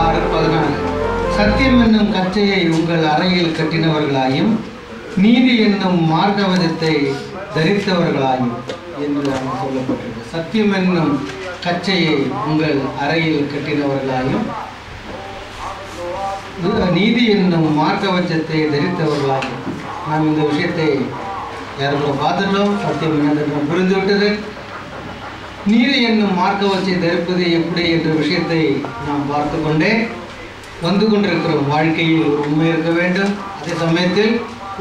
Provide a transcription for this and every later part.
6:14 சத்தியம் என்னும் கச்சையை உங்கள் அறையில் கட்டினவர்களாயும் நீதி என்னும் மார்க்கவதத்தை தரித்தவர்களாயும் என்று சொல்லப்பட்டிருக்கு. சத்தியம் என்னும் கச்சையை உங்கள் அறையில் கட்டினவர்களாயும் நீதி என்னும் மார்க்கவச்சத்தை தரித்தவர்களாயும். நாம் இந்த விஷயத்தை யாருக்குள்ள பார்த்துட்டோம். சத்தியம் என்ன புரிந்துவிட்டது. நீதி என்னும் மார்க்கவச்சை தரிப்பது எப்படி என்ற விஷயத்தை நாம் பார்த்து கொண்டே வந்து கொண்டிருக்கிறோம். வாழ்க்கையில் ஒரு உண்மை இருக்க வேண்டும், அதே சமயத்தில்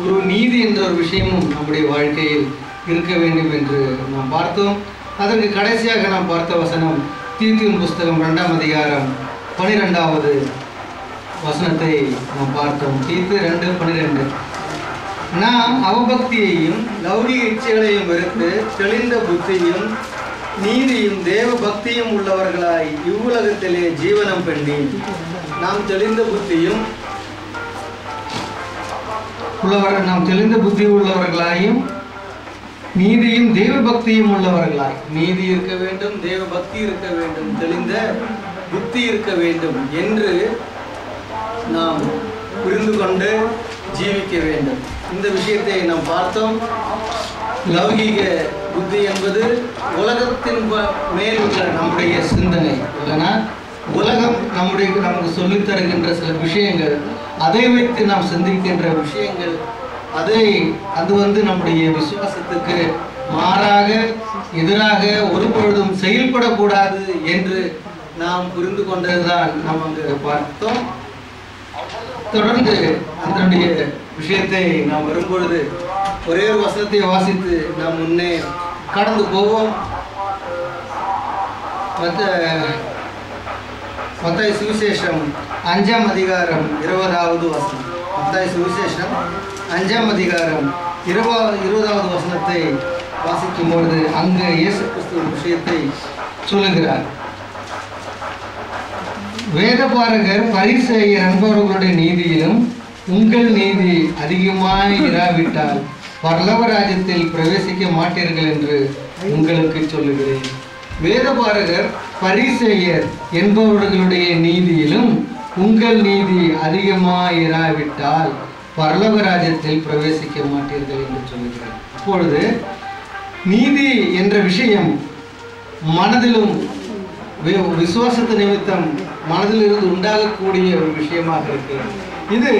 ஒரு நீதி என்ற ஒரு விஷயமும் நம்முடைய வாழ்க்கையில் இருக்க வேண்டும் என்று நாம் பார்த்தோம். அதற்கு கடைசியாக நாம் பார்த்த வசனம் தீத்துவின் புஸ்தகம் 2ஆம் அதிகாரம் 12வது வசனத்தை நாம் பார்த்தோம். தீத்து 2:12. நாம் அவபக்தியையும் லௌகிக இச்சைகளையும் வெறுத்து தெளிந்த புத்தியும் நீதியும் தேவ பக்தியும் உள்ளவர்களாய் இவ்வுலகத்திலே ஜீவனம் பண்ணி. நாம் தெளிந்த புத்தியும் நாம் தெளிந்த புத்தி உள்ளவர்களாயும் நீதியும் தேவ பக்தியும் உள்ளவர்களாய். நீதி இருக்க வேண்டும், தேவ பக்தி இருக்க வேண்டும், தெளிந்த புத்தி இருக்க வேண்டும் என்று நாம் புரிந்து கொண்டு ஜீவிக்க வேண்டும். இந்த விஷயத்தை நாம் பார்த்தோம். லௌகீக புத்தி என்பது உலகத்தின் மேல் உள்ள நம்முடைய சிந்தனை இல்லைன்னா உலகம் நமக்கு சொல்லித் தருகின்ற சில விஷயங்கள், அதை வைத்து நாம் சிந்திக்கின்ற விஷயங்கள், அது நம்முடைய விசுவாசத்துக்கு மாறாக எதிராக ஒருபொழுதும் செயல்படக்கூடாது என்று நாம் புரிந்து கொண்டதுதான் நாம் அங்கு பார்த்தோம். தொடர்ந்து அதனுடைய விஷயத்தை நாம் வரும்பொழுது ஒரே ஒரு வசனத்தை வாசித்து நாம் முன்னே கடந்து போவோம். மத்தாய் சுவிசேஷம் 5ஆம் அதிகாரம் 20வது வசனம். மத்தாய் சுவிசேஷம் 5ஆம் அதிகாரம் 20வது வசனத்தை வாசிக்கும் பொழுது அங்கு இயேசு கிறிஸ்து விஷயத்தை சொல்லுகிறார். வேதபாரகர் பரிசேயர் என்பவர்களுடைய நீதியிலும் உங்கள் நீதி அதிகமாய் இராவிட்டால் பரலோக ராஜ்யத்தில் பிரவேசிக்க மாட்டீர்கள் என்று உங்களுக்கு சொல்லுகிறேன். வேதபாரகர் பரிசேயர் என்பவர்களுடைய நீதியிலும் உங்கள் நீதி அதிகமாய் இராவிட்டால் பரலோக ராஜ்யத்தில் பிரவேசிக்க மாட்டீர்கள் என்று சொல்லுகிறேன். இப்பொழுது நீதி என்ற விஷயம் மனதிலும் விசுவாசத்து நிமித்தம் மனதிலிருந்து உண்டாகக்கூடிய ஒரு விஷயமாக இருக்கிறது. இது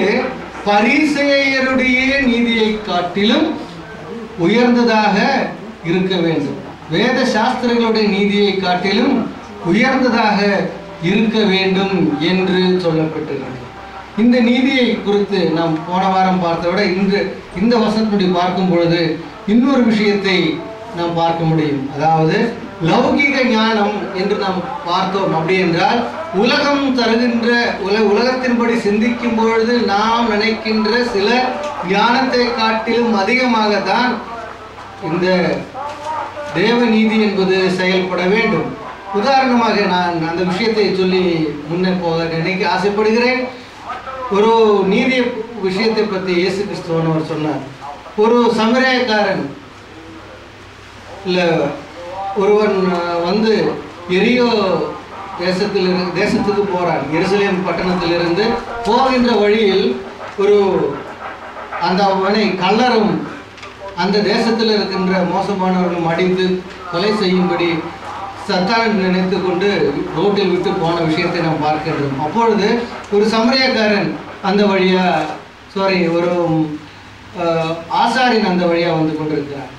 பரிசேயருடைய நீதியை காட்டிலும் உயர்ந்ததாக இருக்க வேண்டும். வேத சாஸ்திரங்களுடைய நீதியை காட்டிலும் உயர்ந்ததாக இருக்க வேண்டும் என்று சொல்லப்பட்டிருக்கிறது. இந்த நீதியை குறித்து நாம் போன வாரம் பார்த்ததை விட இந்த வசனத்துடைய பார்க்கும் பொழுது இன்னொரு விஷயத்தை நாம் பார்க்க முடியும். அதாவது லௌகிக ஞானம் என்று நாம் பார்த்தோம். அப்படி என்றால் உலகம் தருகின்ற உலகத்தின்படி சிந்திக்கும் பொழுது நாம் நினைக்கின்ற சில ஞானத்தை காட்டிலும் அதிகமாகத்தான் இந்த தேவ நீதி என்பது செயல்பட வேண்டும். உதாரணமாக நான் அந்த விஷயத்தை சொல்லி முன்னே போக நினைக்க ஆசைப்படுகிறேன். ஒரு நீதி விஷயத்தை பற்றி இயேசு கிறிஸ்துவனவர் சொன்னார். ஒரு சமரியக்காரன் இல்லை ஒருவன் எரியோ தேசத்துக்கு போறான். எருசலேம் பட்டணத்திலிருந்து போகின்ற வழியில் அவனை கல்லரும் அந்த தேசத்தில் இருக்கின்ற மோசமானவர்களும் அடித்து கொலை செய்யும்படி சத்தான் நினைத்து கொண்டு ரோட்டில் விட்டு போன விஷயத்தை நாம் பார்க்கின்றோம். அப்பொழுது ஒரு சமரியக்காரன் அந்த வழியா ஒரு ஆசாரியன் அந்த வழியா வந்து கொண்டிருக்கிறான்.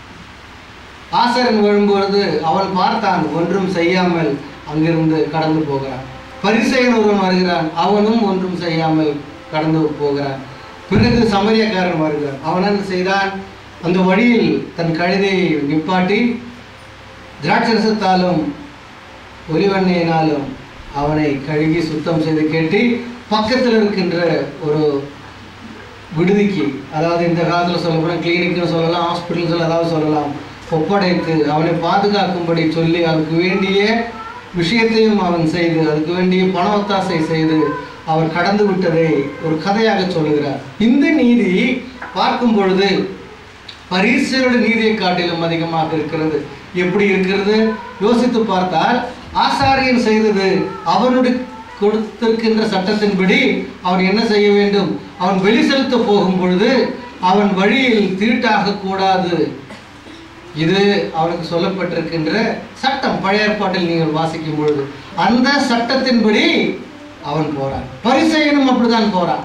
ஆசாரியன் வரும்பொழுது அவன் பார்த்தான், ஒன்றும் செய்யாமல் அங்கிருந்து கடந்து போகிறான். பரிசேயன் ஒருவன் வருகிறான், அவனும் ஒன்றும் செய்யாமல் கடந்து போகிறான். பிறகு சமரியக்காரன் வருகிறான். அவன் என்ன செய்தான்? அந்த வழியில் தன் கழுதையை நிப்பாட்டி திராட்சரசத்தாலும் ஒலிவெண்ணெயினாலும் அவனை கழுகி சுத்தம் செய்து கேட்டி பக்கத்தில் இருக்கின்ற ஒரு விடுதிக்கு, அதாவது இந்த காலத்தில் சொல்லப்போனால் கிளினிக்னு சொல்லலாம், ஹாஸ்பிட்டல் சொல்லலாம், ஒப்படைத்து அவனை பாதுகாக்கும்படி சொல்லி அதுக்கு வேண்டிய விஷயத்தையும் அவன் செய்து அதுக்கு வேண்டிய பண ஒத்தாசை செய்து அவர் கடந்து விட்டதை ஒரு கதையாக சொல்லுகிறார். இந்த நீதி பார்க்கும் பொழுது பரிசேயருடைய நீதியை காட்டிலும் அதிகமாக இருக்கிறது. எப்படி இருக்கிறது யோசித்து பார்த்தால், ஆசாரியன் செய்தது அவனுடைய கொடுத்திருக்கின்ற சட்டத்தின்படி அவன் என்ன செய்ய வேண்டும்? அவன் வெளி செலுத்த போகும் பொழுது அவன் வழியில் தீட்டாக கூடாது. இது அவனுக்கு சொல்லப்பட்டிருக்கின்ற சட்டம். பழைய ஏற்பாட்டில் நீங்கள் வாசிக்கும் பொழுது அந்த சட்டத்தின்படி அவன் போறான். பரிசேயனும் அப்படிதான் போறான்.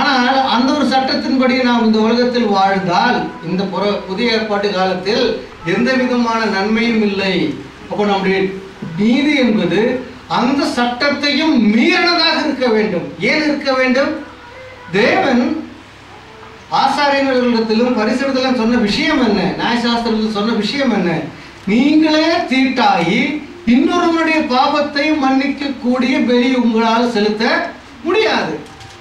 ஆனால் அந்த ஒரு சட்டத்தின்படி நாம் இந்த உலகத்தில் வாழ்ந்தால் இந்த புதிய ஏற்பாட்டு காலத்தில் எந்த விதமான நன்மையும் இல்லை. அப்போ நம்முடைய நீதி என்பது அந்த சட்டத்தையும் மீறினதாக இருக்க வேண்டும். ஏன் இருக்க வேண்டும்? தேவன் ஆசாரியர்களிடத்திலும் பரிசுத்தத்திலும் சொன்ன விஷயம் என்ன? நியாயசாஸ்திரத்தில் சொன்ன விஷயம் என்ன? நீங்களே தீட்டாகி இன்னொருவனுடைய பாவத்தை மன்னிக்க கூடிய பலி உங்களால் செலுத்த முடியாது.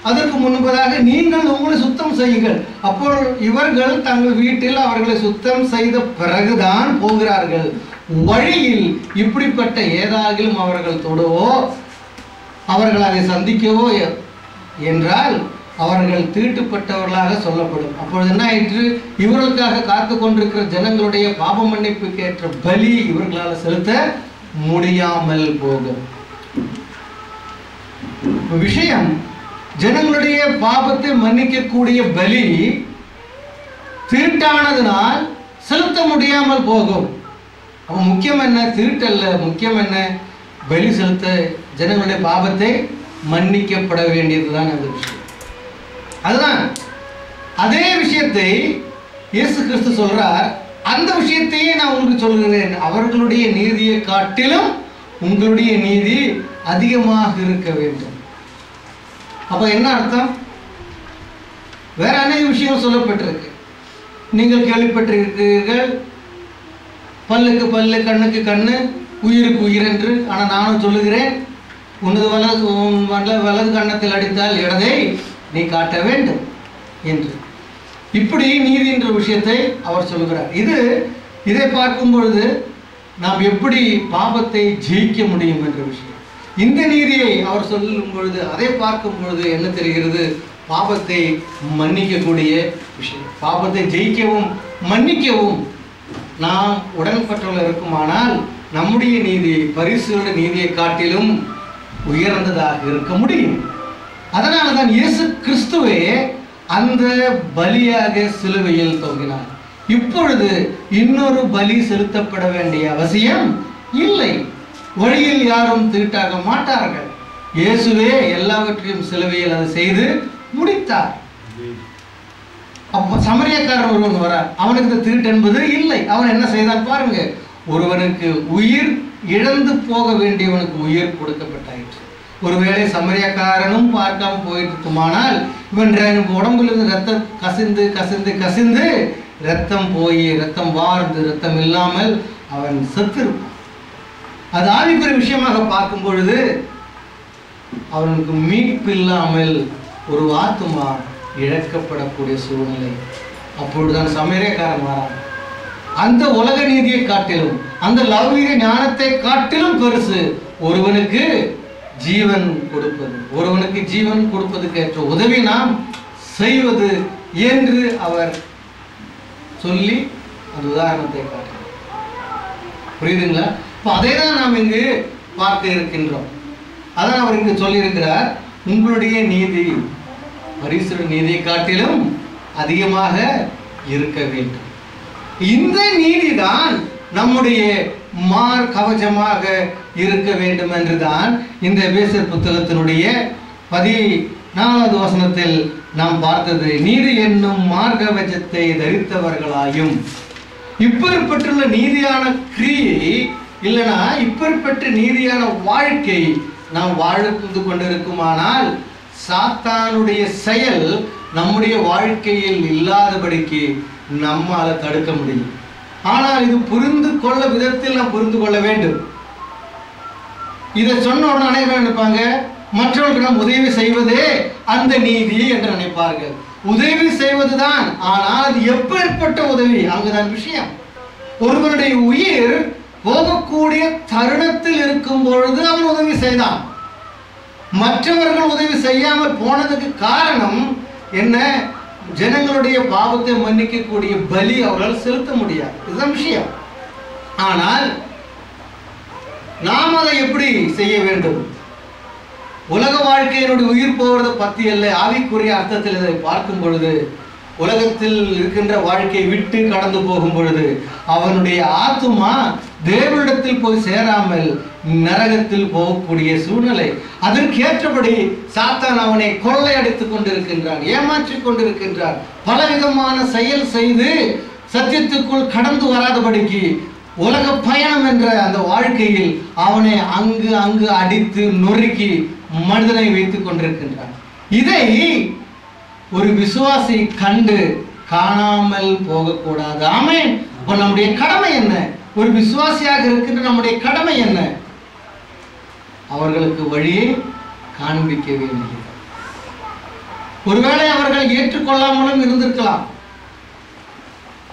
அதற்கு முன்பதாக நீங்கள் உங்களை சுத்தம் செய்யுங்கள். அப்போ இவர்கள் தங்கள் வீட்டில் அவர்களை சுத்தம் செய்த பிறகுதான் போகிறார்கள். வழியில் இப்படிப்பட்ட ஏதாகிலும் அவர்கள் தொடவோ அவர்கள் அதை சந்திக்கவோ என்றால் அவர்கள் தீட்டுப்பட்டவர்களாக சொல்லப்படும். அப்பொழுது என்ன ஆயிற்று? இவர்களுக்காக காத்து கொண்டிருக்கிற ஜனங்களுடைய பாவ மன்னிப்புக்கு ஏற்ற பலி இவர்களால் செலுத்த முடியாமல் போகும். விஷயம் ஜனங்களுடைய பாவத்தை மன்னிக்கக்கூடிய பலி தீட்டானதுனால் செலுத்த முடியாமல் போகும். அப்ப முக்கியம் என்ன? தீட்டல்ல. முக்கியம் என்ன? பலி செலுத்த ஜனங்களுடைய பாவத்தை மன்னிக்கப்பட வேண்டியதுதான் அந்த விஷயம். அதுதான் அதே விஷயத்தை இயேசு கிறிஸ்து சொல்றார். அந்த விஷயத்தையே நான் உங்களுக்கு சொல்கிறேன். அவர்களுடைய நீதியை காட்டிலும் உங்களுடைய நீதி அதிகமாக இருக்க வேண்டும். அப்ப என்ன அர்த்தம்? வேற அநேக விஷயம் சொல்லப்பட்டிருக்கு. நீங்கள் கேள்விப்பட்டிருக்கிறீர்கள், பல்லுக்கு பல்லு, கண்ணுக்கு கண்ணு, உயிருக்கு உயிர் என்று. ஆனால் நானும் சொல்லுகிறேன், உனது வலது கன்னத்தில் அடித்தால் இடதை நீ காட்ட வேண்டும் என்று. இப்படி நீதி என்ற விஷயத்தை அவர் சொல்கிறார். இதை பார்க்கும் பொழுது நாம் எப்படி பாவத்தை ஜெயிக்க முடியும் என்ற விஷயம். இந்த நீதியை அவர் சொல்லும் பொழுது அதை பார்க்கும் பொழுது என்ன தெரிகிறது? பாவத்தை மன்னிக்கக்கூடிய விஷயம். பாவத்தை ஜெயிக்கவும் மன்னிக்கவும் நாம் உடன்பட்டவர்கள் இருக்குமானால் நம்முடைய நீதி பரிசுத்த நீதியை காட்டிலும் உயர்ந்ததாக இருக்க முடியும். அதனால தான் இயேசு கிறிஸ்துவே அந்த பலியாக சிலுவையில் தொங்கினார். இப்பொழுது இன்னொரு பலி செலுத்தப்பட வேண்டிய அவசியம் இல்லை. வழியில் யாரும் தீட்டாக மாட்டார்கள். இயேசுவே எல்லாவற்றையும் சிலுவையில் அதை செய்து முடித்தார். அப்ப சமரியக்காரன் ஒருவன் வரார். அவனுக்கு இந்த தீட்டு என்பது இல்லை. அவன் என்ன செய்தான் பாருங்க. ஒருவனுக்கு உயிர் இழந்து போக வேண்டியவனுக்கு உயிர் கொடுக்கப்பட்டாயிற்று. ஒருவேளை சமரியக்காரனும் பார்க்காம போயிட்டு இருக்குமானால் இவன் உடம்பிலிருந்து ரத்தம் கசிந்து கசிந்து கசிந்து ரத்தம் போய் ரத்தம் வார்ந்து ரத்தம் இல்லாமல் அவன் செத்திருப்பான். அது ஆவிக்குரிய விஷயமாக பார்க்கும் பொழுது அவனுக்கு மீட்பு இல்லாமல் ஒரு ஆத்துமா இழக்கப்படக்கூடிய சூழ்நிலை. அப்பொழுதுதான் சமரியக்காரன் வரான். அந்த உலக நீதியை காட்டிலும் அந்த லௌகிக ஞானத்தை காட்டிலும் பெருசு ஒருவனுக்கு ஜீவன் கொடுப்பது. ஒருவனுக்கு ஜீவன் கொடுப்பதுக்கு ஏற்ற உதவி நாம் செய்வது என்று அவர் சொல்லி அந்த உதாரணத்தை காட்டுகிறார். புரியுதுங்களா? இப்போ அதை தான் நாம் இங்கு பார்க்க இருக்கின்றோம். அதான் அவர் இங்கு சொல்லியிருக்கிறார், உங்களுடைய நீதி பரிசுத்த நீதியை காட்டிலும் அதிகமாக இருக்க வேண்டும். இந்த நீதிதான் நம்முடைய கவசமாக இருக்க வேண்டும் என்றுதான் இந்த எபேசியர் புத்தகத்தினுடைய 14வது வசனத்தில் நாம் பார்த்தது. நீதி என்னும் மார்கவசத்தை தரித்தவர்களாயும். இப்பேற்பட்டுள்ள நீதியான கிரியை இல்லைனா இப்பேற்பட்ட நீதியான வாழ்க்கை நாம் வாழ்ந்து கொண்டிருக்குமானால் சாத்தானுடைய செயல் நம்முடைய வாழ்க்கையில் இல்லாதபடிக்கு நம்மால தடுக்க முடியும். ஆனால் இது புரிந்து கொள்ள விதத்தில் நாம் புரிந்து கொள்ள வேண்டும். இதை சொன்ன உடனே அனைவரும் நினைப்பாங்க, மற்றவர்களுக்கு நாம் உதவி செய்வதே அந்த நீதி என்று நினைப்பார்கள். உதவி செய்வதுதான், ஆனால் அது எப்பேற்பட்ட உதவி அங்குதான் விஷயம். ஒருவருடைய உயிர் போகக்கூடிய தருணத்தில் இருக்கும் பொழுது அவன் உதவி செய்தான். மற்றவர்கள் உதவி செய்யாமல் போனதுக்கு காரணம் என்ன? ஜனங்களுடைய பாவத்தை மன்னிக்கக்கூடிய பலி அவர்களால் செலுத்த முடியாது. இதுதான் விஷயம். ஆனால் நாம் அதை எப்படி செய்ய வேண்டும்? உலக வாழ்க்கையினுடைய உயிர் போவதை பற்றி அல்ல, ஆவிக்குரிய அர்த்தத்தில் இதை பார்க்கும் பொழுது, உலகத்தில் இருக்கின்ற வாழ்க்கையை விட்டு கடந்து போகும் பொழுது அவனுடைய ஆத்துமா தேவனிடத்தில் போய் சேராமல் நரகத்தில் போகக்கூடிய சூழ்நிலை. அதற்கேற்றபடி சாத்தான் அவனை கொள்ளையடித்துக் கொண்டிருக்கின்றான், ஏமாற்றிக் கொண்டிருக்கின்றான். பலவிதமான செயல் செய்து சத்தியத்துக்குள் கடந்து வராதபடிக்கு உலக பயணம் என்ற அந்த வாழ்க்கையில் அவனை அங்கு அடித்து நொறுக்கி மனிதனை வைத்துக் கொண்டிருக்கின்றான். இதை ஒரு விசுவாசி கண்டு காணாமல் போகக்கூடாது. ஆமென். இப்போ நம்முடைய கடமை என்ன? ஒரு விசுவாசியாக இருக்கின்ற நம்முடைய கடமை என்ன? அவர்களுக்கு வழியை காண்பிக்க வேண்டியது. ஒருவேளை அவர்கள் ஏற்றுக்கொள்ளாமலும் இருந்திருக்கலாம்.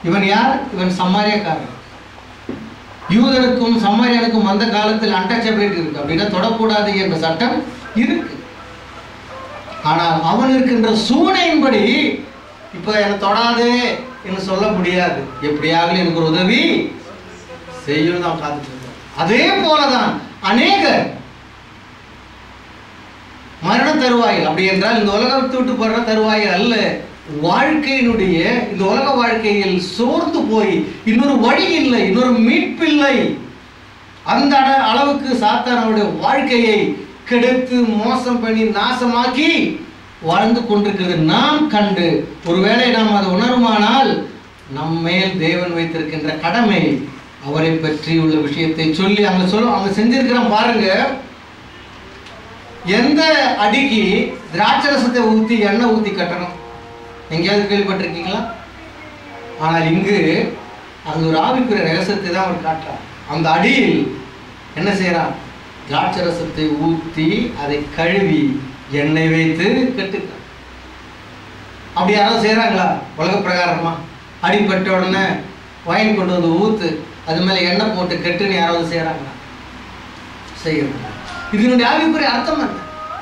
இவன் யார்? இவன் சமாரியக்காரன். யூதனுக்கும் சமாரியனுக்கும் அந்த காலத்தில் அன்டச்சபிலிட்டி இருக்கு, அப்படின்னா தொடக்கூடாது என்ற சட்டம் இருக்கு. ஆனால் அவன் இருக்கின்ற சூழ்நிலையின்படி இப்ப என்னை தொடாதே என்று சொல்ல முடியாது. எப்படியாக எனக்கு ஒரு உதவி செய்யும் தான் காத்துட்டு இருக்கோம். அதே போலதான் அநேகர் மரண தருவாயில், அப்படி என்றால் இந்த உலகத்தை விட்டு போற தருவாயில் அல்ல, வாழ்க்கையினுடைய இந்த உலக வாழ்க்கையில் சோர்ந்து போய் இன்னொரு வழி இல்லை, இன்னொரு மீட்பில்லை, அந்த அளவுக்கு சாத்தானுடைய வாழ்க்கையை கெடுத்து மோசம் பண்ணி நாசமாக்கி வாழ்ந்து கொண்டிருக்கிறது நாம் கண்டு, ஒருவேளை நாம் அதை உணருமானால் நம்மேல் தேவன் வைத்திருக்கின்ற கடமை அவரை பற்றி உள்ள விஷயத்தை சொல்லி அவங்க செஞ்சிருக்கிறோம் பாருங்க. எந்த அடிக்கு திராட்சரசத்தை ஊற்றி எண்ணெய் ஊற்றி கட்டணும் எங்கேயாவது கேள்விப்பட்டிருக்கீங்களா? ஆனால் இங்கு அந்த ஒரு ஆவிக்குரிய ரகசியத்தை தான் அவர் காட்டுறார். அந்த அடியில் என்ன செய்யறான்? திராட்சரசத்தை ஊற்றி அதை கழுவி எண்ணெய் வைத்து கட்டுக்கிறான். அப்படி யாராவது செய்யறாங்களா? உலக பிரகாரமா அடிப்பட்ட உடனே வாங்கி கொண்டு வந்து ஊத்து, அது மேல எண்ணெய் போட்டு கட்டுன்னு யாராவது செய்யறாங்களா? செய்யறாங்க. இதனுடைய ஆவிக்குரிய அர்த்தம் என்ன?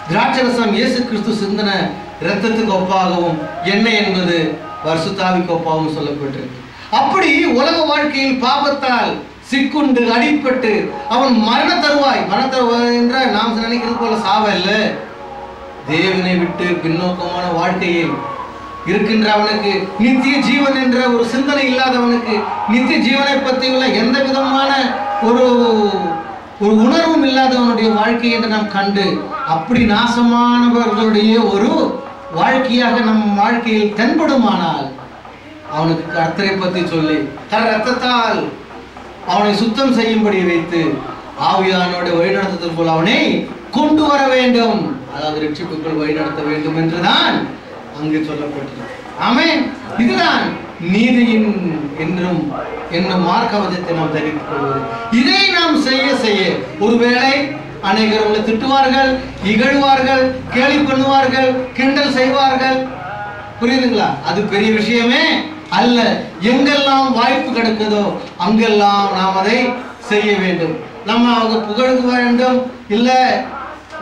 திராட்சரசம் இயேசு கிறிஸ்து சிந்தன இரத்தத்துக்கு ஒப்பாகவும் எண்ணெய் என்பது பரிசுத்தாவிக்கு ஒப்பாகவும் சொல்லப்பட்டிருக்கு. அப்படி உலக வாழ்க்கையில் பாவத்தால் சிக்குண்டு அடிப்பட்டு அவன் மரண தருவாய் என்ற நாம் நினைக்கிறது போல சாவ இல்ல, தேவனை விட்டு பின்னோக்கமான வாழ்க்கையில் இருக்கின்ற அவனுக்கு, நித்திய ஜீவன் என்ற ஒரு சிந்தனை இல்லாதவனுக்கு, நித்திய ஜீவனை பற்றி உள்ள எந்த விதமான ஒரு உணர்வும் இல்லாதவனுடைய வாழ்க்கை என்று நாம் கண்டு, அப்படி நாசமானவர்களுடைய ஒரு வாழ்க்கையாக நம் வாழ்க்கையில் தென்படுமானால் அவனுக்கு கர்த்தரை பற்றி சொல்லி தன் ரத்தத்தால் அவனை சுத்தம் செய்யும்படி வைத்து ஆவியானோட வழிநடத்துதல் போல் அவனை கொண்டு வர வேண்டும், அதாவது ரட்சிப்புக்குள் வழிநடத்த வேண்டும் என்றுதான் அங்கு சொல்லப்பட்டிருக்கு. ஆமென். இதுதான் நீதியின் என்றும் என்னும் மார்க்கவசத்தை நாம் தெரிவித்துக் கொள்வது. இதை நாம் செய்ய ஒருவேளை அநேகர் உங்களை திட்டுவார்கள், இகழ்வார்கள், கேலி பண்ணுவார்கள், கிண்டல் செய்வார்கள். புரியுதுங்களா? அது பெரிய விஷயமே அல்ல. எங்கெல்லாம் வாய்ப்பு கிடைக்குதோ அங்கெல்லாம் நாம் அதை செய்ய வேண்டும். நம்ம அவங்க புகழ வேண்டும், இல்ல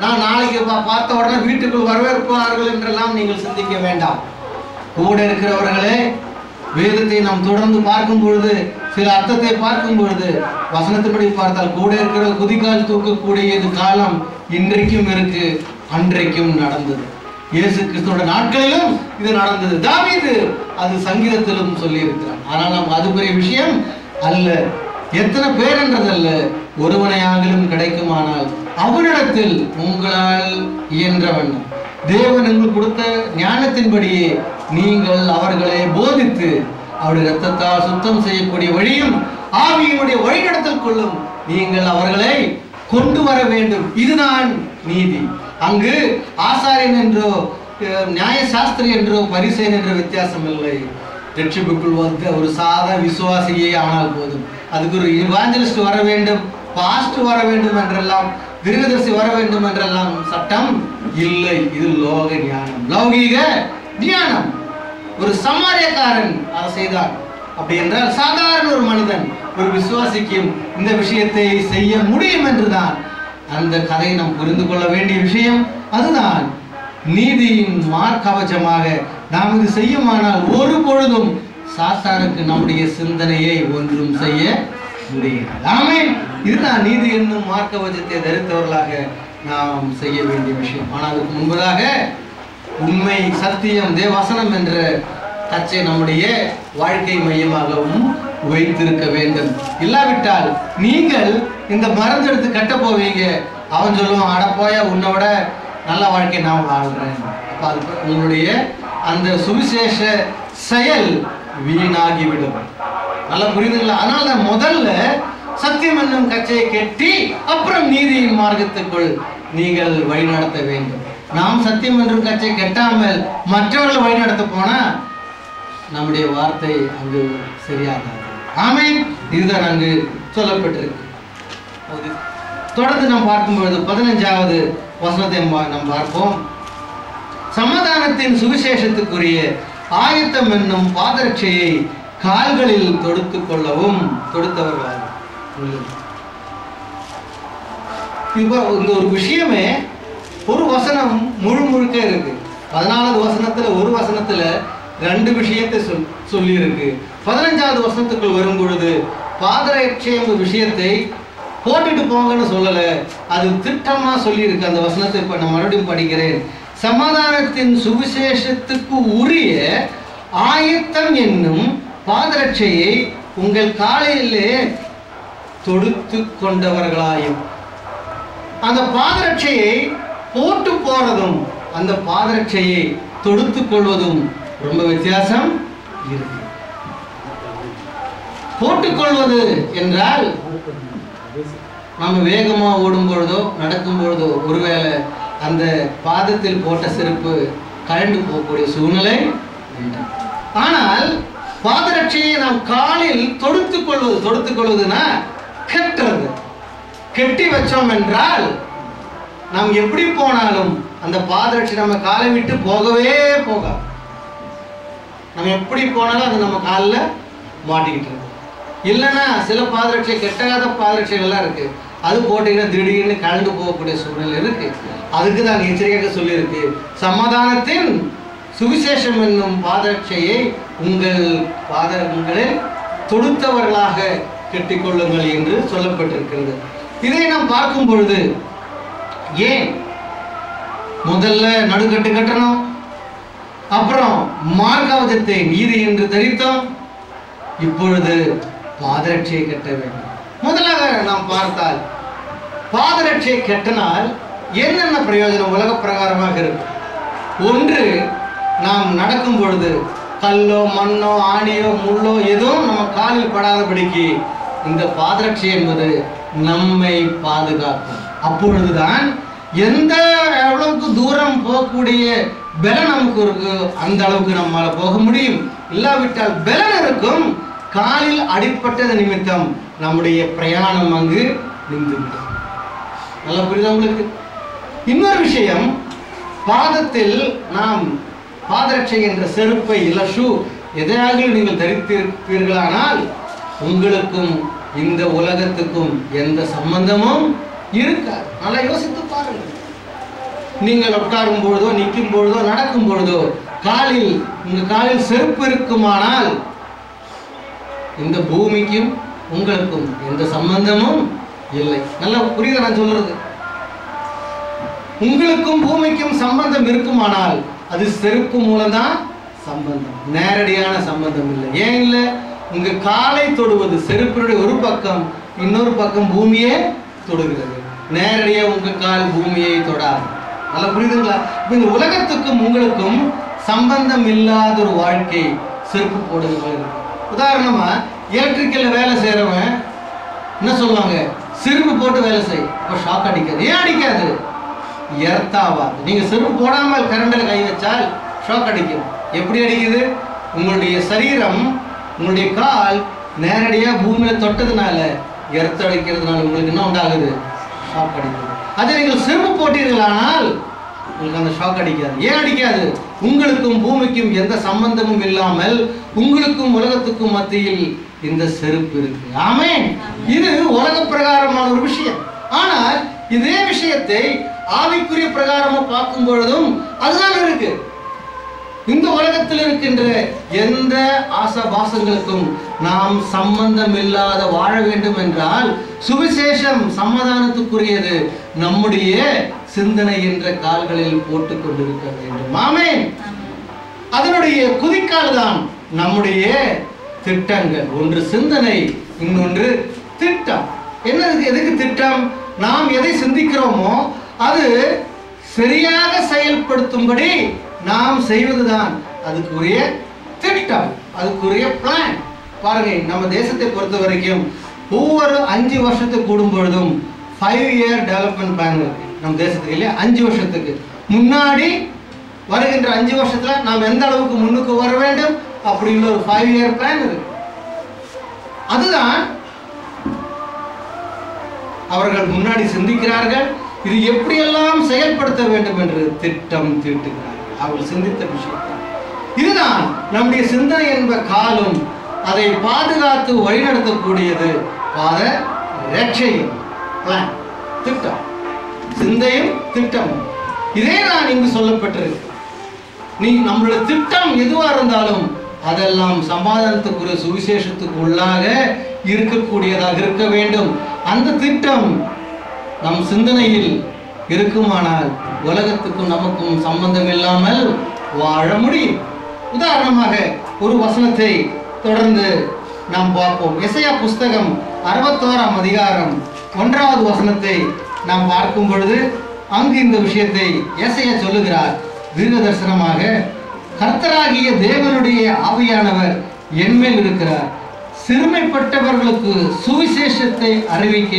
நான் நாளைக்கு பார்த்த உடனே வீட்டுக்குள் வரவேற்பார்கள் என்றெல்லாம் நீங்கள் சிந்திக்க வேண்டாம். கூட இருக்கிறவர்களே, வேதத்தை நாம் தொடர்ந்து பார்க்கும் பொழுது, சில அர்த்தத்தை பார்க்கும் பொழுது, வசனத்தின்படி பார்த்தால் கூட இருக்கிற குதிகால் தூக்கக்கூடியது காலம் இன்றைக்கும் இருக்கு, அன்றைக்கும் நடந்தது. இயேசு கிறிஸ்துவோட நாட்களிலும் இது நடந்தது. தாவீது அது சங்கீதத்திலும் சொல்லி இருக்கிறார். ஆனால் நாம் அது பெரிய விஷயம் அல்ல, எத்தனை பேர் என்றதல்ல, ஒருவனையாகிலும் கிடைக்குமானால் அவனிடத்தில் உங்களால் இயன்றவன் தேவன் உங்களுக்கு கொடுத்த ஞானத்தின்படியே நீங்கள் அவர்களை போதித்து அவருடைய இரத்தத்தால் சுத்தம் செய்யக்கூடிய வழியும் ஆவியினுடைய வழிநடத்தல் கொள்ளும் நீங்கள் அவர்களை கொண்டு வர வேண்டும். இதுதான் நீதி. அங்கு ஆசாரியன் என்றோ நியாய சாஸ்திரி என்றோ பரிசேயன் என்ற வித்தியாசம் இல்லை. ரட்சிப்புக்குள் வந்து ஒரு சாதா விசுவாசியே ஆனால் போதும். அதுக்கு ஒரு இவாஞ்சலிஸ்ட் வர வேண்டும், பாஸ்ட் வர வேண்டும் என்றெல்லாம், தீர்க்கதரிசி வர வேண்டும் என்றெல்லாம் சட்டம் இல்லை. இது லோக ஞானம், லௌகீக ஞானம். ஒரு சமாரியக்காரன் அதை செய்தார். அப்படி என்றால் சாதாரண ஒரு மனிதன், ஒரு விசுவாசிக்கும் இந்த விஷயத்தை செய்ய முடியும் என்றுதான் அந்த கதையை நாம் புரிந்து கொள்ள வேண்டிய விஷயம். அதுதான் நீதியின் மார்க்கவசமாக நாம் இது செய்யுமானால் ஒரு பொழுதும் சாத்தானுக்கு நம்முடைய சிந்தனையை ஒன்றும் செய்ய முடியாது. ஆமென். இதுதான் நீதி என்னும் மார்க்க வஜத்தை தரித்தவர்களாக நாம் செய்ய வேண்டிய விஷயம். ஆனால் அதுக்கு முன்பதாக உண்மை, சத்தியம், தேவவசனம் என்ற கச்சை நம்முடைய வாழ்க்கை மையமாகவும் வைத்திருக்க வேண்டும். இல்லாவிட்டால் நீங்கள் இந்த மருந்து எடுத்து கட்ட போவீங்க, அவன் சொல்லுவான், அடப்போயா உன்னோட நல்ல வாழ்க்கை நான் வாழ்றேன். அப்போ அது உங்களுடைய அந்த சுவிசேஷ செயல் வீணாகிவிடும். நல்லா புரியுதுங்களா? அதனால முதல்ல சத்தியம் என்னும் கச்சையை கட்டி அப்புறம் நீதியின் மார்க்கத்துக்குள் நீங்கள் வழிநடத்த வேண்டும். நாம் சத்தியம் என்றும் கச்சை கட்டாமல் மற்றவர்கள் வழிநடத்த போனா நம்முடைய வார்த்தை அங்கு சரியாகாது. ஆமென். இதுதான் அங்கு சொல்லப்பட்டிருக்கு. தொடர்ந்து நாம் பார்க்கும்பொழுது 15வது வசனத்தை நாம் பார்ப்போம். சமாதானத்தின் சுவிசேஷத்துக்குரிய ஆயத்தம் என்னும் பாதரட்சையை கால்களில் தொடுத்துக் கொள்ளவும் தொடுத்தவர்களாக. இந்த ஒரு விஷயமே ஒரு வசனம் முழுக்க இருக்கு. 14வது வசனத்துல ஒரு வசனத்துல 2 விஷயத்தை சொல்லி இருக்கு. 15வது வசனத்துக்குள் வரும் பொழுது பாதரட்சை விஷயத்தை போட்டுட்டு போங்கன்னு சொல்லல, அது திட்டமா சொல்லி இருக்கு. அந்த வசனத்தை இப்ப நான் மறுபடியும் படிக்கிறேன். சமாதானத்தின் சுவிசேஷத்துக்கு உரிய ஆயத்தம் என்னும் பாதரட்சையை உங்கள் காலையிலே தொடுத்து கொண்டவர்களாயும். அந்த பாதரட்சையை போட்டு போறதும் அந்த பாதரட்சையை தொடுத்துக் கொள்வதும் ரொம்ப வித்தியாசம் இருக்கு. போட்டுக்கொள்வது என்றால் நம்ம வேகமா ஓடும் பொழுதோ நடக்கும் பொழுதோ ஒருவேளை அந்த பாதத்தில் போட்ட செருப்பு கழண்டு போகக்கூடிய சூழ்நிலை. ஆனால் பாதரட்சையை நாம் காலில் தொடுத்துக் கொள்வதுன்னா கட்டுறது. கெட்டி வச்சோம் என்றால் நாம் எப்படி போனாலும் அந்த பாதரட்சை நம்ம காலை விட்டு போகவே போகாது. நம்ம எப்படி போனாலும் அது நம்ம காலில் மாட்டிக்கிட்டு இருக்கு. இல்லைன்னா சில பாதரட்சை கெட்டாத பாதரட்சைகள் எல்லாம் இருக்கு, அது போட்டீங்கன்னா திடீர்னு கலந்து போகக்கூடிய சூழ்நிலை இருக்கு. அதுக்கு தான் எச்சரிக்கையாக சொல்லியிருக்கு, சமாதானத்தின் சுவிசேஷம் என்னும் பாதரட்சையை உங்களில் தொடுத்தவர்களாக கெட்டிக்கொள்ளுங்கள் என்று சொல்லப்பட்டிருக்கிறது. இதை நாம் பார்க்கும் பொழுது ஏன் முதல்ல நடுக்கட்டு கட்டணும், அப்புறம் மார்க்கவஜத்தை நீதி என்று தரித்தோம், இப்பொழுது பாதரட்சையை கட்ட வேண்டும். முதலாக நாம் பார்த்தால் பாதரட்சையை கட்டினால் என்னென்ன பிரயோஜனம் உலக பிரகாரமாக இருக்கு. ஒன்று, நாம் நடக்கும் பொழுது கல்லோ மண்ணோ ஆணியோ முள்ளோ எதுவும் நம்ம காலில் படாதபடிக்கு இந்த பாதரட்சை என்பது நம்மை பாதுகாக்கும். அப்பொழுதுதான் எவ்வளவுக்கு தூரம் போகக்கூடிய பலன் நமக்கு இருக்கு, அந்த அளவுக்கு நம்மால போக முடியும். இல்லாவிட்டால் பலன் இருக்கும், காலில் அடிப்பட்டது நிமித்தம் நம்முடைய பிரயாணம் அங்கு நின்றுவிடும். நல்லா புரியுதா உங்களுக்கு? இன்னொரு விஷயம், பாதத்தில் நாம் பாதரட்சை என்ற செருப்பை இல்ல ஷூ எதையாக நீங்கள் தரித்திருப்பீர்களானால் உங்களுக்கும் இந்த உலகத்துக்கும் எந்த சம்பந்தமும் இருக்காது. நல்லா யோசித்து பாருங்கள். நீங்கள் உட்காரும் பொழுதோ நிற்கும் பொழுதோ நடக்கும் பொழுதோ உங்க காலில் செருப்பு இருக்குமானால் இந்த பூமிக்கும் உங்களுக்கும் எந்த சம்பந்தமும் இல்லை. நல்லா புரியுதா நான் சொல்றது? உங்களுக்கும் பூமிக்கும் சம்பந்தம் இருக்குமானால் அது செருப்பு மூலம்தான் சம்பந்தம், நேரடியான சம்பந்தம் இல்லை. ஏன் இல்லை? உங்க காலை தொடுவது செருப்பினுடைய ஒரு பக்கம், இன்னொரு பக்கம் பூமியே தொடுகிறது. நேரடியா உங்க கால் பூமியை தொடாது. நல்லா புரியுதுங்களா? இந்த உலகத்துக்கும் உங்களுக்கும் சம்பந்தம் இல்லாத ஒரு வாழ்க்கை செருப்பு போடுவது. உதாரணமா எலக்ட்ரிக்கல்ல வேலை செய்யறவன் என்ன சொல்லுவாங்க, செருப்பு போட்டு வேலை செய், அப்ப ஷாக் அடிக்காது. ஏன் அடிக்காது? எர்த்தாவாது. நீங்க செருப்பு போடாமல் கரண்டில் கை வச்சால் ஷாக் அடிக்கும். எப்படி அடிக்குது? உங்களுடைய சரீரம், உங்களுடைய கால் நேரடியா பூமியில தொட்டதுனால, எர்த்த அடிக்கிறதுனால உங்களுக்கு என்ன உண்டாகுது? ஷாக் அடிக்குது. அதை நீங்கள் செருப்பு போட்டீர்களானால் உங்களுக்கு அந்த ஷாக் அடிக்காது. ஏன் அடிக்காது? உங்களுக்கும் பூமிக்கும் எந்த சம்பந்தமும் இல்லாமல் உங்களுக்கும் உலகத்துக்கும் மத்தியில் இந்த செருப்பு இருக்கு. ஆமென். இது உலக பிரகாரமான ஒரு விஷயம். ஆனால் இதே விஷயத்தை ஆவிக்குரிய பிரகாரமா பார்க்கும் பொழுதும் அதுதான் இருக்கு. இந்த உலகத்தில் இருக்கின்ற எந்த ஆசாபாசங்களுக்கும் நாம் சம்பந்தம் இல்லாத வாழ வேண்டும் என்றால் சுவிசேஷம் சமாதானத்துக்குரியது நம்முடைய சிந்தனை என்ற கால்களில் போட்டுக் கொண்டிருக்க வேண்டும். ஆமென். அதனுடைய குதிக்கால் தான் நம்முடைய திட்டங்கள். ஒன்று சிந்தனை, இன்னொன்று திட்டம். என்னது? எதுக்கு திட்டம்? நாம் எதை சிந்திக்கிறோமோ அது சரியாக செயல்படுத்தும்படி நாம் செய்வதுதான் அதுக்குரிய திட்டம், அதுக்குரிய பிளான். பாருங்க, நம்ம தேசத்தை பொறுத்த வரைக்கும் ஒவ்வொரு 5 வருஷத்துக்கு கூடும் பொழுதும் 5 year டெவலப்மெண்ட் பிளான் இருக்கு நம்ம தேசத்துக்கு, இல்லையா? 5 வருஷத்துக்கு முன்னாடி வருகின்ற 5 வருஷத்துல நாம் எந்த அளவுக்கு முன்னுக்கு வர வேண்டும் அப்படின்னு ஒரு 5 year பிளான் இருக்கு. அதுதான் அவர்கள் முன்னாடி சிந்திக்கிறார்கள். இது எப்படியெல்லாம் செயல்படுத்த வேண்டும் என்று திட்டம் தீட்டுகிறார்கள். அவர்கள் சிந்தித்த விஷயத்தை இதுதான் நம்முடைய சிந்தனை என்ப காலும் அதை பாதுகாத்து வழிநடத்தக்கூடியது பாத ரட்சையும் பிளான், திட்டம், சிந்தையும் திட்டமும். இதே நான் இங்கு சொல்லப்பட்டிருக்கு. நீ நம்மளுடைய திட்டம் எதுவா இருந்தாலும் அதெல்லாம் சமாதானத்துக்குரிய சுவிசேஷத்துக்கு உள்ளாக இருக்கக்கூடியதாக இருக்க வேண்டும். அந்த திட்டம் நம் சிந்தனையில் இருக்குமானால் உலகத்துக்கும் நமக்கும் சம்பந்தம் இல்லாமல் வாழ முடியும். உதாரணமாக ஒரு வசனத்தை தொடர்ந்து நாம் பார்ப்போம். எசையா புஸ்தகம் 61ஆம் அதிகாரம் 1வது வசனத்தை நாம் பார்க்கும் பொழுது அங்கு இந்த விஷயத்தை எசையா சொல்லுகிறார். தீர்க்க தரிசனமாக, கர்த்தராகிய தேவனுடைய ஆவியானவர் என்மேல் இருக்கிறார், சிறுமைப்பட்டவர்களுக்கு சுவிசேஷத்தை அறிவிக்க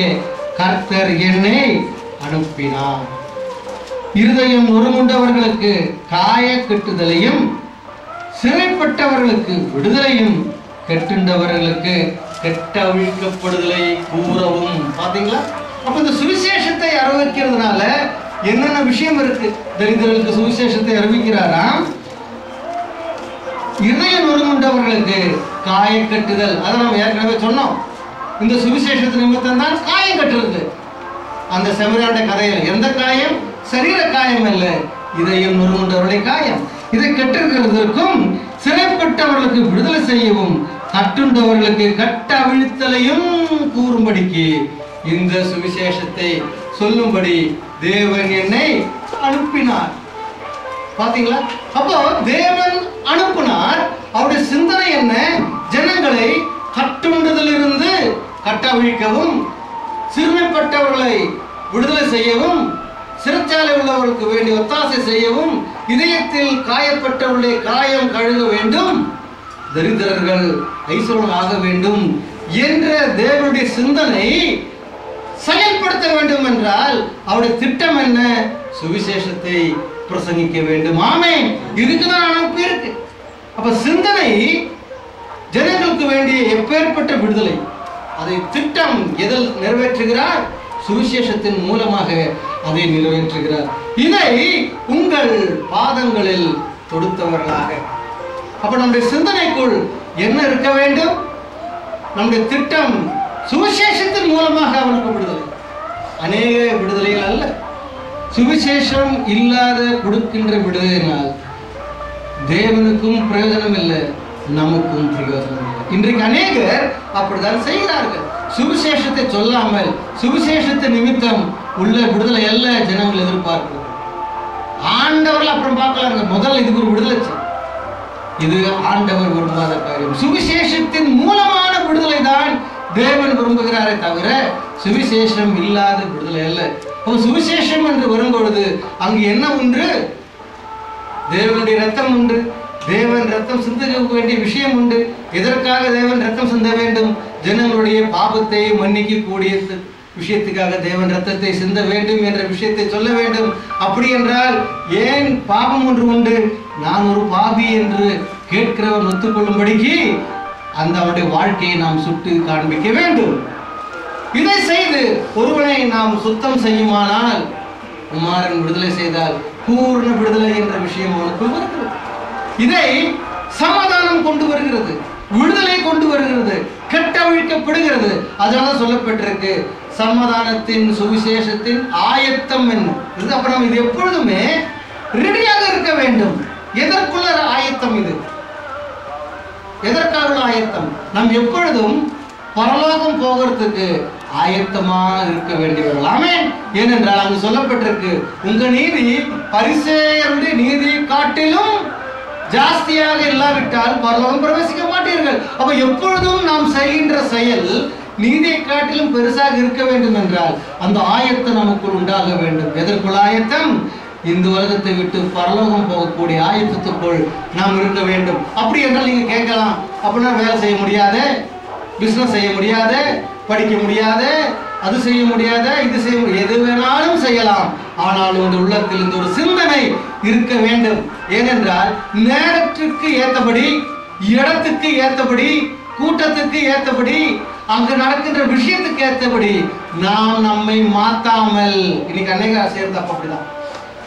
கர்த்தர் என்னை அனுப்பினார். இருதயம் நொறுங்குண்டவர்களுக்கு காய கட்டுதலையும் சிறைப்பட்டவர்களுக்கு விடுதலையும் கெட்டுண்டவர்களுக்கு கெட்டவிழ்க்கப்படுதலை கூறவும். பாத்தீங்களா? அப்ப இந்த சுவிசேஷத்தை அறிவிக்கிறதுனால என்னென்ன விஷயம் இருக்கு? தரித்திரர்களுக்கு சுவிசேஷத்தை அறிவிக்கிறாராம். இருதயம் நொறுங்குண்டவர்களுக்கு காய கட்டுதல், அதை நம்ம ஏற்கனவே சொன்னோம். இந்த சுவிசேஷத்து நிமித்தம் தான் காயம் கட்டுறது. அந்த செமரியாட கதையில் எந்த காயம்? சரீர காயம் அல்ல, இதயம் நொறுங்குண்டவர்களுடைய காயம். இதை கட்டிருக்கிறதற்கும் சிறைப்பட்டவர்களுக்கு விடுதலை செய்யவும் கட்டுண்டவர்களுக்கு கட்ட அவிழ்த்தலையும் கூறும்படிக்கு இந்த சுவிசேஷத்தை சொல்லும்படி தேவன் என்னை அனுப்பினார். பாத்தீங்களா? அப்போ தேவன் அனுப்பினார். அவருடைய சிந்தனை என்ன? ஜனங்களை கட்டுண்டதிலிருந்து கட்டவிழ்க்கவும், சிறுமைப்பட்டவர்களை விடுதலை செய்யவும், சிறைச்சாலை உள்ளவர்களுக்கு வேண்டிய ஒத்தாசை செய்யவும், இதயத்தில் காயப்பட்டவர்களுடைய காயம் கழுக வேண்டும், தரித்திரர்கள் ஐஸ்வர்யம் ஆக வேண்டும் என்ற தேவனுடைய சிந்தனை செயல்படுத்த வேண்டும் என்றால் அவருடைய திட்டம் என்ன? சுவிசேஷத்தை பிரசங்கிக்க வேண்டும். ஆமென். இதுக்குதான் அனுப்பி இருக்கு. அப்ப சிந்தனை ஜனங்களுக்கு வேண்டிய எப்பேற்பட்ட விடுதலை, அதை திட்டம் எதில் நிறைவேற்றுகிறார்? சுவிசேஷத்தின் மூலமாக அதை நிறைவேற்றுகிறார். இதை உங்கள் பாதங்களில் தொடுத்தவர்களாக. அப்ப நம்முடைய சிந்தனைக்குள் என்ன இருக்க வேண்டும்? நம்முடைய திட்டம் சுவிசேஷத்தின் மூலமாக அவனுக்கு விடுதலை, அநேக விடுதலைகள் அல்ல. சுவிசேஷம் இல்லாத கொடுக்கின்ற விடுதலையினால் தேவனுக்கும் பிரயோஜனம் இல்லை, நமக்கும் பிரயோஜனம் இல்லை. இன்றைக்கு அநேகர் அப்படித்தான் செய்கிறார்கள். சுவிசேஷத்தை சொல்லாமல் சுவிசேஷத்தை நிமித்தம் உள்ள விடுதலை அல்ல ஜனங்கள் எதிர்பார்க்கிறது. ஆண்டவர்கள் அப்புறம் பார்க்கலாங்க, முதல்ல இதுக்கு ஒரு விடுதலை. இது ஆண்டவர் விரும்பாத காரியம். சுவிசேஷத்தின் மூலமான விடுதலை தான் தேவன் விரும்புகிறாரே தவிர சுவிசேஷம் இல்லாத விடுதலை அல்ல. சுவிசேஷம் என்று வரும்பொழுது அங்கு என்ன உண்டு? தேவனுடைய ரத்தம் உண்டு. தேவன் ரத்தம் சிந்த வேண்டிய விஷயம் உண்டு. எதற்காக தேவன் ரத்தம் சிந்த வேண்டும்? ஜனங்களுடைய பாவத்தை மன்னிக்க கூடிய விஷயத்துக்காக தேவன் ரத்தத்தை சிந்த வேண்டும் என்ற விஷயத்தை சொல்ல வேண்டும். அப்படி என்றால் ஏன் பாவம் ஒன்று உண்டு? நான் ஒரு பாவி என்று கேட்கிறவன் ஒத்துக்கொள்ளும்படிக்கு அந்த அவனுடைய வாழ்க்கையை நாம் சுட்டு காண்பிக்க வேண்டும். இதை செய்து ஒருவனை நாம் சுத்தம் செய்யுமானால், குமாரன் விடுதலை செய்தால் பூர்ண விடுதலை என்ற விஷயம் அவனுக்கு வருகிறது. இதை சமாதானம் கொண்டு வருகிறது, விடுதலை கொண்டு வருகிறது, கட்டவிழ்க்கப்படுகிறது. அதனால சொல்லப்பட்டிருக்கு சமாதானத்தின் சுவிசேஷத்தின் ஆயத்தம் என்ன. அப்புறம் இது எப்பொழுதுமே ரெடியாக இருக்க வேண்டும். எதற்குள்ள ஆயத்தம்? இது எதற்காக ஆயத்தம்? நாம் எப்பொழுதும் பரலோகம் போகிறதுக்கு ஆயத்தமாக இருக்க வேண்டியவர்கள். ஆமென். ஏனென்றால் அங்கு சொல்லப்பட்டிருக்கு, உங்க நீதி பரிசேயருடைய நீதியை காட்டிலும் ஜாஸ்தியாக இல்லாவிட்டால் பரலோகம் பிரவேசிக்க மாட்டீர்கள். அப்ப எப்பொழுதும் நாம் செய்கின்ற செயல் நீதியை காட்டிலும் பெருசாக இருக்க வேண்டும் என்றால் அந்த ஆயத்தம் நமக்குள் உண்டாக வேண்டும். எதற்குள் ஆயத்தம்? இந்த உலகத்தை விட்டு பரலோகம் போகக்கூடிய ஆயத்தத்துக்குள் நாம் இருக்க வேண்டும். அப்படி என்றால் நீங்க கேட்கலாம், அப்படின்னா வேலை செய்ய முடியாது, பிசினஸ் செய்ய முடியாது, படிக்க முடியாது, அது செய்ய முடியாது, இது செய்ய முடியாது, எது வேணாலும் செய்யலாம். ஆனால் உங்கள் உள்ளத்தில் இந்த ஒரு சிந்தனை இருக்க வேண்டும். ஏனென்றால் நேரத்திற்கு ஏற்றபடி, இடத்துக்கு ஏற்றபடி, கூட்டத்துக்கு ஏற்றபடி, அங்கு நடக்கின்ற விஷயத்துக்கு ஏற்றபடி நாம் நம்மை மாத்தாமல், இன்னைக்கு அன்னைக்கு சேர்ந்து அப்படிதான்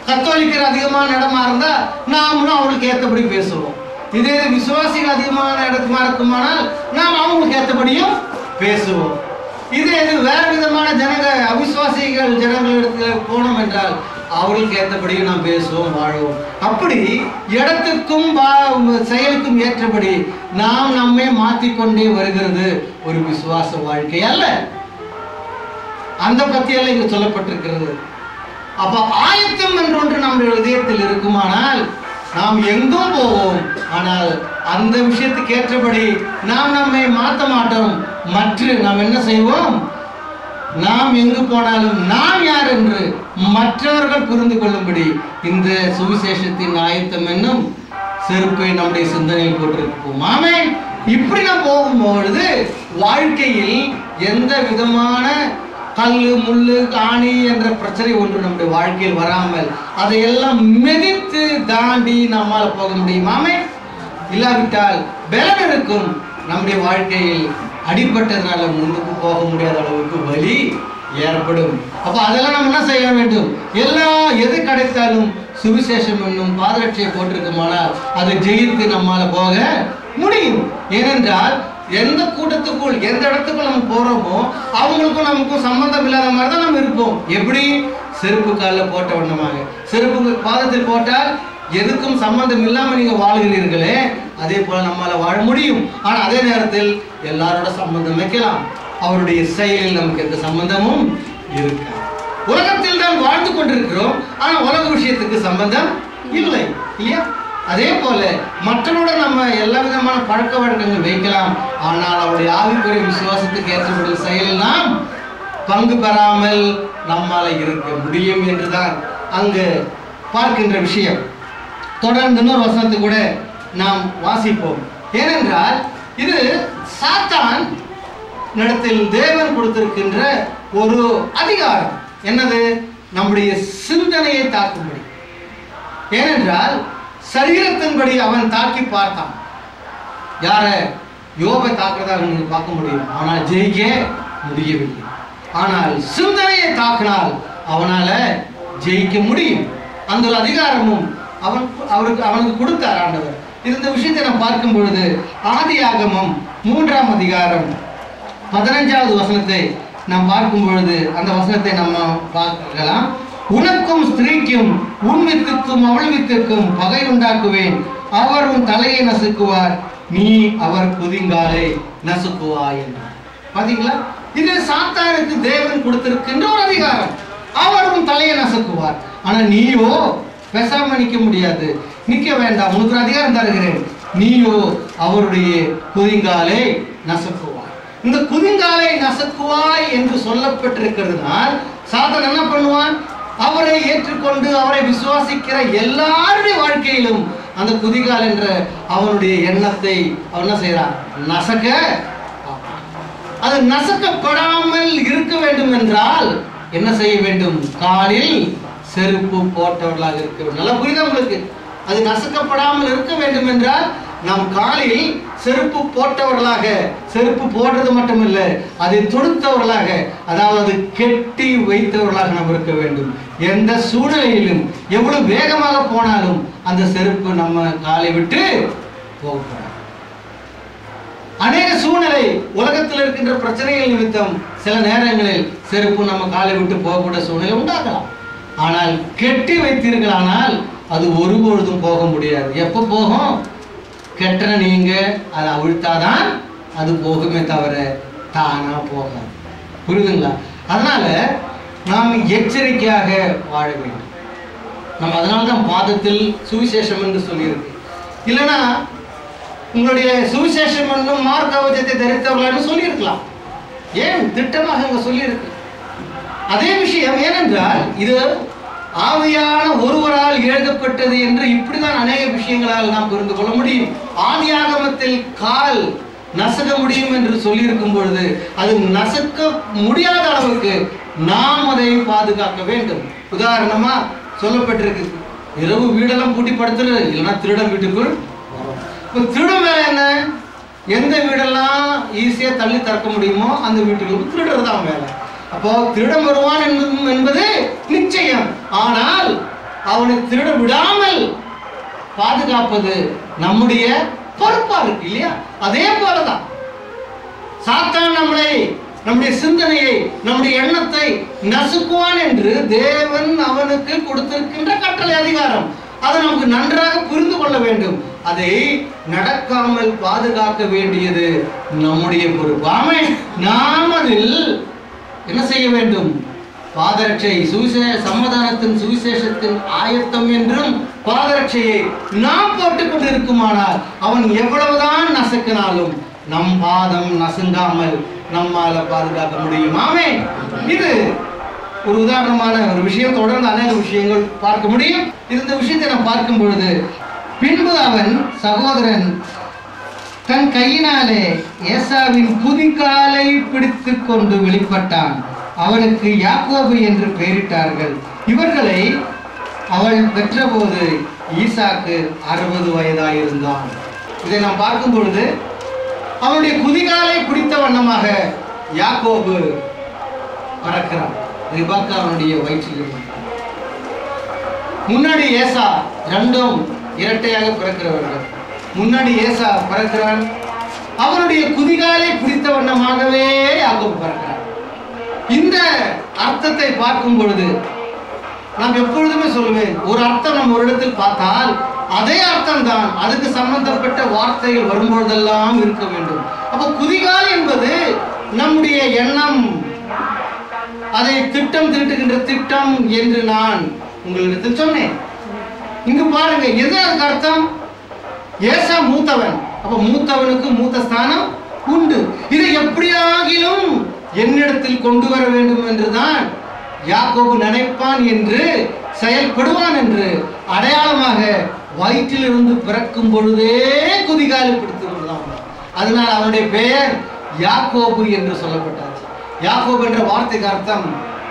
கத்தோலிக்கர் அதிகமான இடமா இருந்தா நாமளும் அவங்களுக்கு ஏற்றபடி பேசுவோம். இதே விசுவாசிகள் அதிகமான இடமா இருக்குமானால் நாம் அவங்களுக்கு ஏற்றபடியும் பேசுவோம். இதே வேற விதமான ஜனங்க அவிசுவாசிகள் ஜனங்களிடத்துல போனோம் என்றால் அவர்களுக்கு ஏற்றபடியும் நாம் பேசுவோம், வாழ்வோம். அப்படி இடத்துக்கும் செயலுக்கும் ஏற்றபடி நாம் நம்மை மாற்றிக்கொண்டே வருகிறது ஒரு விசுவாச வாழ்க்கை அல்ல. அந்த பத்தியெல்லாம் இங்கு சொல்லப்பட்டிருக்கிறது. அப்ப ஆயத்தம் என்று ஒன்று நம்முடைய இதயத்தில் இருக்குமானால் நாம் எங்கும் போவோம். ஆனால் அந்த விஷயத்துக்கு ஏற்றபடி நாம் நம்மை மாற்ற மாட்டோம். மற்ற நாம் என்ன செய்வோம்? நாம் எங்கு போனாலும் நாம் யார் என்று மற்றவர்கள் புரிந்து கொள்ளும்படி இந்த சுவிசேஷத்தின் ஆயத்தம் என்னும் செருப்பை நம்முடைய சிந்தனையில் போட்டிருப்போம். ஆமென். இப்படி நாம் போகும்பொழுது வாழ்க்கையில் எந்த விதமான கல்லு முள்ளு ஆணி என்ற பிரச்சனை ஒன்று நம்முடைய வாழ்க்கையில் வராமல் அதையெல்லாம் மிதித்து தாண்டி நம்மால் போக முடியும். ஆமென். இல்லாவிட்டால் பலம் இருக்கும். நம்முடைய வாழ்க்கையில் அடிப்பட்டதுனால முன்னுக்கு போக முடியாத அளவுக்கு வலி ஏற்படும். அப்ப அதெல்லாம் நம்ம என்ன செய்ய வேண்டும்? எது கிடைத்தாலும் சுவிசேஷம் என்னும் பாதரட்சியை போட்டிருக்குமானால் அதை ஜெயித்து நம்மால போக முடியும். ஏனென்றால் எந்த கூட்டத்துக்குள் எந்த இடத்துக்குள் நம்ம போறோமோ அவங்களுக்கும் நமக்கும் சம்பந்தம் இல்லாத மாதிரி தான் நம்ம இருப்போம். எப்படி? செருப்பு காலில் போட்ட வண்ணமாக. செருப்பு பாதத்தில் போட்டால் எதுக்கும் சம்பந்தம் இல்லாம நீங்க வாழ்கிறீர்களே, அதே போல நம்மால வாழ முடியும். ஆனா அதே நேரத்தில் எல்லாரோட சம்பந்தம் வைக்கலாம். அவருடைய செயலில் நமக்கு எந்த சம்பந்தமும் இருக்காது. உலகத்தில் தான் வாழ்ந்து கொண்டிருக்கிறோம், ஆனா உலக விஷயத்துக்கு சம்பந்தம் இல்லை, இல்லையா? அதே போல மற்றவருடன் நம்ம எல்லா விதமான பழக்க வழக்கங்கள் வைக்கலாம். ஆனால் அவருடைய ஆவிக்குரிய விசுவாசத்துக்கு ஏற்றப்பட்ட செயலில் நாம் பங்கு பெறாமல் நம்மால இருக்க முடியும் என்றுதான் அங்கு பார்க்கின்ற விஷயம். தொடர்ந்து இன்னொரு வசனத்தை கூட நாம் வாசிப்போம். ஏனென்றால் இது சாத்தான் இடத்தில் தேவன் கொடுத்திருக்கின்ற ஒரு அதிகாரம். என்னது? நம்முடைய சிந்தனையை தாக்கும்படி. ஏனென்றால் சரீரத்தின்படி அவன் தாக்கி பார்த்தான். யார? யோபை தாக்குறதாக நீங்க பார்க்க முடியும், ஆனால் ஜெயிக்க முடியவில்லை. ஆனால் சிந்தனையை தாக்கினால் அவனால ஜெயிக்க முடியும். அந்த ஒரு அதிகாரமும் அவனுக்கு கொடுத்தார் ஆண்டவர். இந்த விஷயத்தை நாம் பார்க்கும் பொழுது ஆதியாகமம் 3ஆம் அதிகாரம் 15வது வசனத்தை நாம் பார்க்கும் பொழுது அந்த வசனத்தை நம்ம பார்க்கலாம். உனக்கும் ஸ்திரீக்கும் உன் வித்துக்கும் அவள் வித்துக்கும் பகை உண்டாக்குவேன், அவர் உன் தலையை நசுக்குவார், நீ அவர் குதிங்காலை நசுக்குவாய் என்றார். பாத்தீங்களா? இது சாத்தானுக்கு தேவன் கொடுத்திருக்கின்ற ஒரு அதிகாரம். அவர் உன் தலையை நசுக்குவார். ஆனா நீயோ பேசாம நிக்க முடியாது. நிக்க வேண்டாம், உனக்கு ஒரு அதிகாரம் தருகிறேன். நீயோ அவருடைய குதிங்காலை நசுக்குவாய். இந்த குதிங்காலை நசுக்குவாய் என்று சொல்லப்பட்டிருக்கிறதுனால் சாத்தான் என்ன பண்ணுவான்? அவரை ஏற்றுக்கொண்டு அவரை விசுவாசிக்கிற எல்லாருடைய வாழ்க்கையிலும் அந்த குதிகால் என்ற அவனுடைய எண்ணத்தை அவன் என்ன செய்யறான்? நசக்க. அது நசக்கப்படாமல் இருக்க வேண்டும் என்றால் என்ன செய்ய வேண்டும்? காலில் செருப்பு போட்டவர்களாக இருக்க வேண்டும். நல்லா புரியுதா உங்களுக்கு? அது நசுக்கப்படாமல் இருக்க வேண்டும் என்றால் நம் காலில் செருப்பு போட்டவர்களாக, செருப்பு போடுறது மட்டுமில்லை, அதை தொடுத்தவர்களாக, அதாவது கெட்டி வைத்தவர்களாக நாம் இருக்க வேண்டும். எந்த சூழ்நிலையிலும் எவ்வளவு வேகமாக போனாலும் அந்த செருப்பு நம்ம காலை விட்டு போகக்கூடாது. அநேக சூழ்நிலை உலகத்தில் இருக்கின்ற பிரச்சனைகள் நிமித்தம் சில நேரங்களில் செருப்பு நம்ம காலை விட்டு போகக்கூடிய சூழ்நிலை உண்டாக்கலாம். ஆனால் கெட்டி வைத்தீர்களானால் அது ஒருபொழுதும் போக முடியாது. எப்ப போகும்? கெட்டனை நீங்க அதை அவிழ்த்தாதான் அது போகுமே தவிர தானா போகாது. புரியுதுங்களா? அதனால நாம் எச்சரிக்கையாக வாழ வேண்டும். நம்ம அதனால்தான் பாதத்தில் சுவிசேஷம் என்று சொல்லியிருக்கு. இல்லைன்னா உங்களுடைய சுவிசேஷம் என்னும் மார்க்கவச்சத்தை தரித்தவர்களான்னு சொல்லியிருக்கலாம். ஏன் திட்டமாக அங்க சொல்லியிருக்கு அதே விஷயம். ஏனென்றால் இது ஆவியான ஒருவரால் எழுதப்பட்டது என்று இப்படிதான் அநேக விஷயங்களால் நாம் புரிந்து கொள்ள முடியும். ஆதி ஆகமத்தில் கால் நசுக்க முடியும் என்று சொல்லியிருக்கும் பொழுது அது நசுக்க முடியாத அளவுக்கு நாம் அதை பாதுகாக்க வேண்டும். உதாரணமா சொல்லப்பட்டிருக்கு, இரவு வீடெல்லாம் பூட்டி படுத்துறது, இல்லைன்னா திருடன் வீட்டுக்குள். திருடன் வேலை என்ன? எந்த வீடெல்லாம் ஈஸியா தள்ளி திறக்க முடியுமோ அந்த வீட்டுக்கு திருடுறது தான் வேலை. அப்போ திருடன் வருவான் என்பது நிச்சயம். ஆனால் அவனை திருட விடாமல் பாதுகாப்பது நம்முடைய பொறுப்பா இருக்கு இல்லையா? அதே போலதான் சாத்தான் நம்முடைய சிந்தனையை, நம்முடைய எண்ணத்தை நசுக்குவான் என்று தேவன் அவனுக்கு கொடுத்திருக்கின்ற கட்டளை அதிகாரம். அதை நமக்கு நன்றாக புரிந்து கொள்ள வேண்டும். அதை நடக்காமல் பாதுகாக்க வேண்டியது நம்முடைய பொறுப்பு. ஆமென். நாம் அதில் என்ன செய்ய வேண்டும்? பாதரட்சை, சமாதானத்தின் சுவிசேஷத்தின் ஆயத்தம் என்றும் பாதரட்சையை நாம் போட்டுக் கொண்டு இருக்குமானால் அவன் எவ்வளவுதான் நசுக்கினாலும் நம் பாதம் நசுங்காமல் நம்மால பாதுகாக்க முடியும். ஆமென். இது ஒரு உதாரணமான ஒரு விஷயம். தொடர்ந்து அநேக விஷயங்கள் பார்க்க முடியும். இந்த விஷயத்தை நாம் பார்க்கும் பொழுது, பின்பு அவன் சகோதரன் தன் கையினாலே ஏசாவின் குதிகாலை பிடித்து கொண்டு வெளிப்பட்டான். அவனுக்கு யாக்கோபு என்று பெயரிட்டார்கள். இவர்களை அவள் பெற்றபோது ஈசாக்கு 60 வயதாயிருந்தான். இதை நாம் பார்க்கும் பொழுது அவனுடைய குதிகாலை பிடித்த வண்ணமாக யாக்கோபு பறக்கிறான். ரிபக்கா அவனுடைய வயிற்றில் இருந்தான். முன்னாடி ஏசா, ரெண்டும் இரட்டையாக பிறக்கிறவர்கள். முன்னாடி ஏசா பறக்கிறான், அவனுடைய குதிகாலை பிடித்த வண்ணமாகவே யாக்கோபு பறக்கிறான். இந்த அர்த்தத்தை பார்க்கும் பொழுது நாம் எப்பொழுதுமே சொல்லுவேன், ஒரு அர்த்தம் நம்ம ஒரு இடத்தில் பார்த்தால் அதே அர்த்தம் தான் அதுக்கு சம்பந்தப்பட்ட வார்த்தைகள் வரும்பொழுதெல்லாம் இருக்க வேண்டும். அப்ப குதிகால் என்பது நம்முடைய எண்ணம், அதை திட்டம் தீட்டுகின்ற திட்டம் என்று நான் உங்களிடத்தில் சொன்னேன். இங்கு பாருங்க, எது அதுக்கு அர்த்தம்? ஏசா மூத்தவன். அப்ப மூத்தவனுக்கு மூத்த ஸ்தானம் உண்டு. இதை எப்படியாகிலும் என்னிடத்தில் கொண்டு வர வேண்டும் என்றுதான் யாக்கோபு நினைப்பான் என்று, செயல்படுவான் என்று அடையாளமாக வயிற்றிலிருந்து பிறக்கும் பொழுதே குதிகாலை பிடித்து கொண்டுதான். அதனால் அவனுடைய பெயர் யாக்கோபு என்று சொல்லப்பட்டாச்சு. யாக்கோபு என்ற வார்த்தைக்கு அர்த்தம்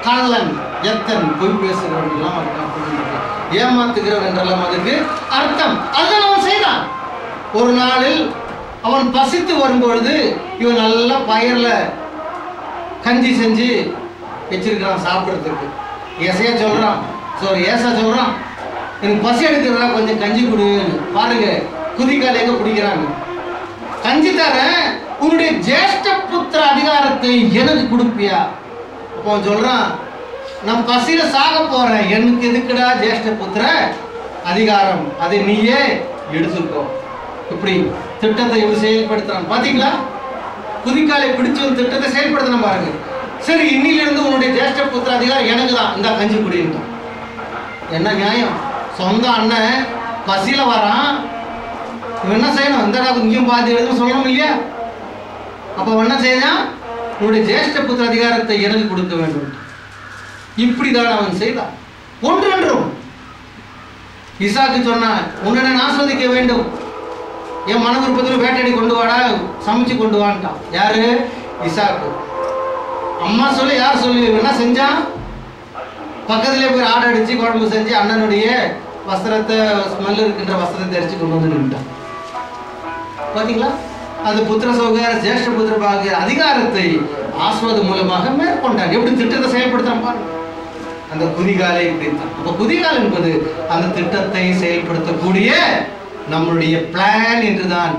கள்ளன், எத்தன், பொய் பேசுகிறவன் எல்லாம் ஏமாத்துகிறவன் என்றெல்லாம் அதுக்கு அர்த்தம். அதுதான் அவன் செய்தான். ஒரு நாளில் அவன் பசித்து வரும்பொழுது இவன் நல்லா பயிர்ல கஞ்சி செஞ்சு வச்சிருக்கிறான் சாப்பிட்றதுக்கு. ஏசையா சொல்றான், ஏசா சொல்றான், எனக்கு பசி எடுக்கிறதா கொஞ்சம் கஞ்சி கொடுன்னு. பாருங்க குதிகால் எங்க பிடிக்கிறாங்க. கஞ்சி தர உன்னுடைய ஜேஷ்ட புத்திர அதிகாரத்தை எனக்கு கொடுப்பியா? அப்போ சொல்றான், நான் பசியில சாக போறேன், எனக்கு எதுக்குடா ஜேஷ்ட புத்திர அதிகாரம், அதை நீயே எடுத்துக்கோ. இப்படி திட்டத்தை எப்படி செயல்படுத்துறான் பாத்தீங்களா? குதிகாலை பிடிச்சு திட்டத்தை செயல்படுத்தணும் பாருங்க. சரி, இன்னிலிருந்து உன்னுடைய ஜேஷ்ட புத்திர அதிகாரம் எனக்கு தான், இந்த கஞ்சி குடின்னு. என்ன நியாயம்? சொந்த அண்ணன் பசியில வரான், என்ன செய்யணும்? இந்த இங்கேயும் பாதி எழுதுன்னு சொல்லணும் இல்லையா? அப்ப என்ன செய்யணும்? உன்னுடைய ஜேஷ்ட புத்திர அதிகாரத்தை எனக்கு கொடுக்க வேண்டும். இப்படிதான் அவன் செய்தான். ஒன்றொன்றும் ஈசாக்கு சொன்னான், உன்னை நான் ஆஸ்வதிக்க வேண்டும், என் மன விருப்பத்தில் வேட்டையாடி கொண்டு வாடா, சமைச்சு கொண்டு வான்ட்டான். யாரு? ஈசாக்கு. அம்மா சொல்லி யார் சொல்லி என்ன செஞ்சான்? பக்கத்திலே போய் ஆடை அடிச்சு குழம்பு செஞ்சு அண்ணனுடைய வஸ்திரத்தை, ஸ்மெல் இருக்கின்ற வஸ்திரத்தை அடிச்சு கொண்டு வந்து நின்றான். பாத்தீங்களா? அது புத்திர சௌகார ஜேஷ்ட புத்திர பாகிய அதிகாரத்தை ஆஸ்வாத மூலமாக மேற்கொண்டான். எப்படி திட்டத்தை செயல்படுத்தான் பாருங்க. அந்த குதிகாலை பிடித்தான். அப்ப குதிகால் என்பது அந்த திட்டத்தை செயல்படுத்தக்கூடிய நம்மளுடைய பிளான் என்றுதான்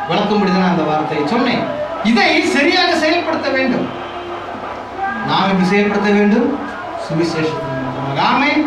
விளக்கும்படிதான் அந்த வார்த்தையை சொன்னேன். இதை சரியாக செயல்படுத்த வேண்டும். நாம் எப்படி செயல்படுத்த வேண்டும்? சுவிசேஷத்தின் மூலமாக. ஆமென்.